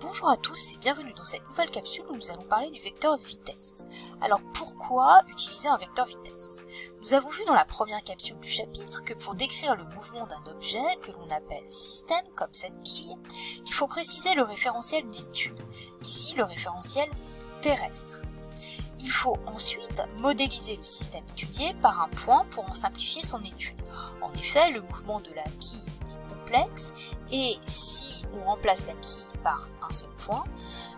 Bonjour à tous et bienvenue dans cette nouvelle capsule où nous allons parler du vecteur vitesse. Alors pourquoi utiliser un vecteur vitesse? Nous avons vu dans la première capsule du chapitre que pour décrire le mouvement d'un objet que l'on appelle système, comme cette quille, il faut préciser le référentiel d'étude, ici le référentiel terrestre. Il faut ensuite modéliser le système étudié par un point pour en simplifier son étude. En effet, le mouvement de la quille est complexe et si on remplace la quille par un seul point,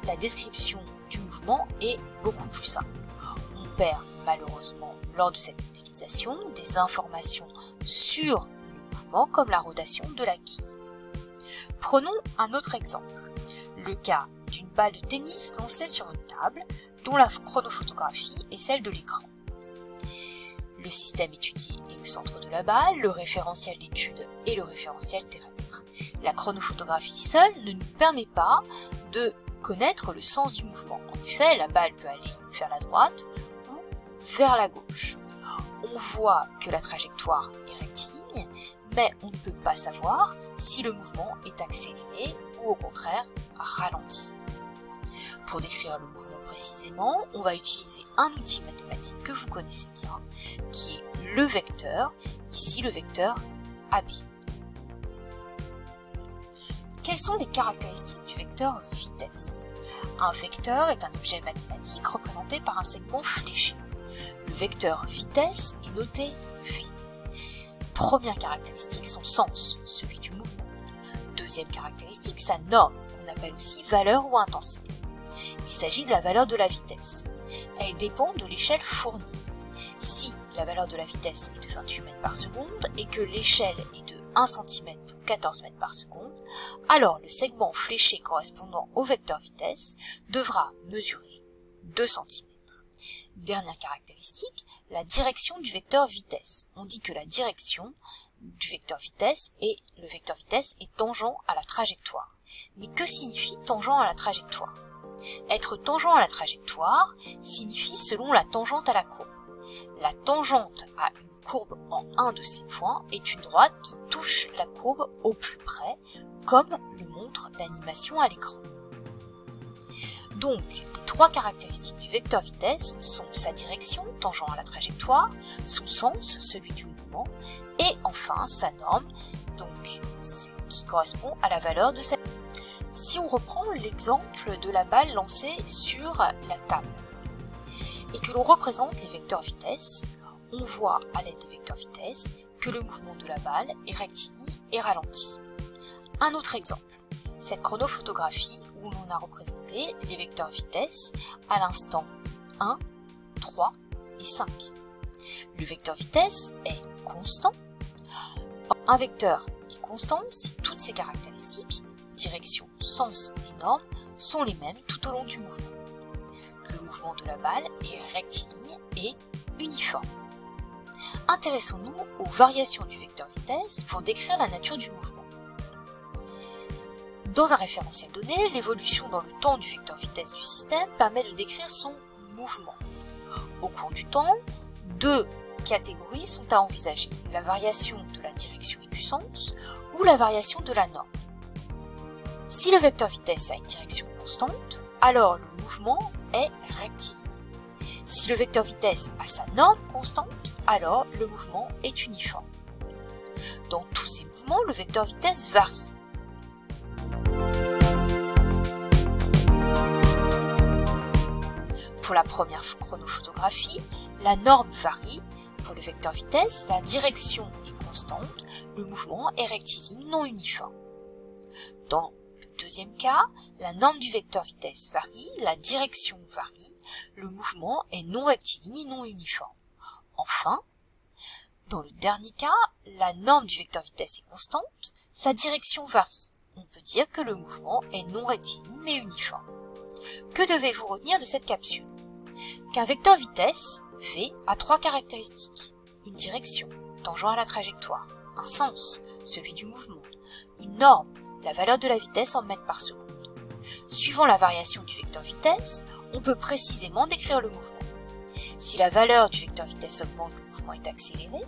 la description du mouvement est beaucoup plus simple. On perd malheureusement lors de cette modélisation des informations sur le mouvement comme la rotation de la quille. Prenons un autre exemple, le cas d'une balle de tennis lancée sur une table dont la chronophotographie est celle de l'écran. Le système étudié est le centre de la balle, le référentiel d'étude est le référentiel terrestre. La chronophotographie seule ne nous permet pas de connaître le sens du mouvement. En effet, la balle peut aller vers la droite ou vers la gauche. On voit que la trajectoire est rectiligne, mais on ne peut pas savoir si le mouvement est accéléré ou au contraire ralenti. Pour décrire le mouvement précisément, on va utiliser un outil mathématique que vous connaissez bien, qui est le vecteur, ici le vecteur AB. Quelles sont les caractéristiques du vecteur vitesse? Un vecteur est un objet mathématique représenté par un segment fléché. Le vecteur vitesse est noté V. Première caractéristique, son sens, celui du mouvement. Deuxième caractéristique, sa norme, qu'on appelle aussi valeur ou intensité. Il s'agit de la valeur de la vitesse. Elle dépend de l'échelle fournie. Si la valeur de la vitesse est de 28 mètres par seconde et que l'échelle est de 1 cm pour 14 mètres par seconde, alors le segment fléché correspondant au vecteur vitesse devra mesurer 2 cm. Dernière caractéristique, la direction du vecteur vitesse. On dit que la direction du vecteur vitesse est tangent à la trajectoire. Mais que signifie tangent à la trajectoire? Être tangent à la trajectoire signifie selon la tangente à la courbe. La tangente à une courbe en un de ces points est une droite qui touche la courbe au plus près, comme le montre l'animation à l'écran. Donc, les trois caractéristiques du vecteur vitesse sont sa direction, tangent à la trajectoire, son sens, celui du mouvement, et enfin sa norme, donc qui correspond à la valeur de cette. Si on reprend l'exemple de la balle lancée sur la table et que l'on représente les vecteurs vitesse, on voit à l'aide des vecteurs vitesse que le mouvement de la balle est rectiligne et ralenti. Un autre exemple, cette chronophotographie où l'on a représenté les vecteurs vitesse à l'instant 1, 3 et 5. Le vecteur vitesse est constant. Un vecteur est constant si toutes ses caractéristiques, direction, sens et norme, sont les mêmes tout au long du mouvement. Le mouvement de la balle est rectiligne et uniforme. Intéressons-nous aux variations du vecteur vitesse pour décrire la nature du mouvement. Dans un référentiel donné, l'évolution dans le temps du vecteur vitesse du système permet de décrire son mouvement. Au cours du temps, deux catégories sont à envisager, la variation de la direction et du sens ou la variation de la norme. Si le vecteur vitesse a une direction constante, alors le mouvement est rectiligne. Si le vecteur vitesse a sa norme constante, alors le mouvement est uniforme. Dans tous ces mouvements, le vecteur vitesse varie. Pour la première chronophotographie, la norme varie. Pour le vecteur vitesse, la direction est constante, le mouvement est rectiligne non uniforme. Dans le deuxième cas, la norme du vecteur vitesse varie, la direction varie, le mouvement est non rectiligne et non uniforme. Enfin, dans le dernier cas, la norme du vecteur vitesse est constante, sa direction varie. On peut dire que le mouvement est non rectiligne mais uniforme. Que devez-vous retenir de cette capsule? Qu'un vecteur vitesse, V, a trois caractéristiques. Une direction, tangent à la trajectoire. Un sens, celui du mouvement. Une norme, la valeur de la vitesse en mètres par seconde. Suivant la variation du vecteur vitesse, on peut précisément décrire le mouvement. Si la valeur du vecteur vitesse augmente, le mouvement est accéléré.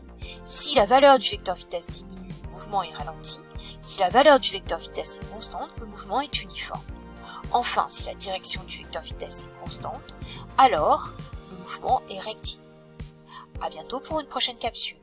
Si la valeur du vecteur vitesse diminue, le mouvement est ralenti. Si la valeur du vecteur vitesse est constante, le mouvement est uniforme. Enfin, si la direction du vecteur vitesse est constante, alors le mouvement est rectiligne. À bientôt pour une prochaine capsule.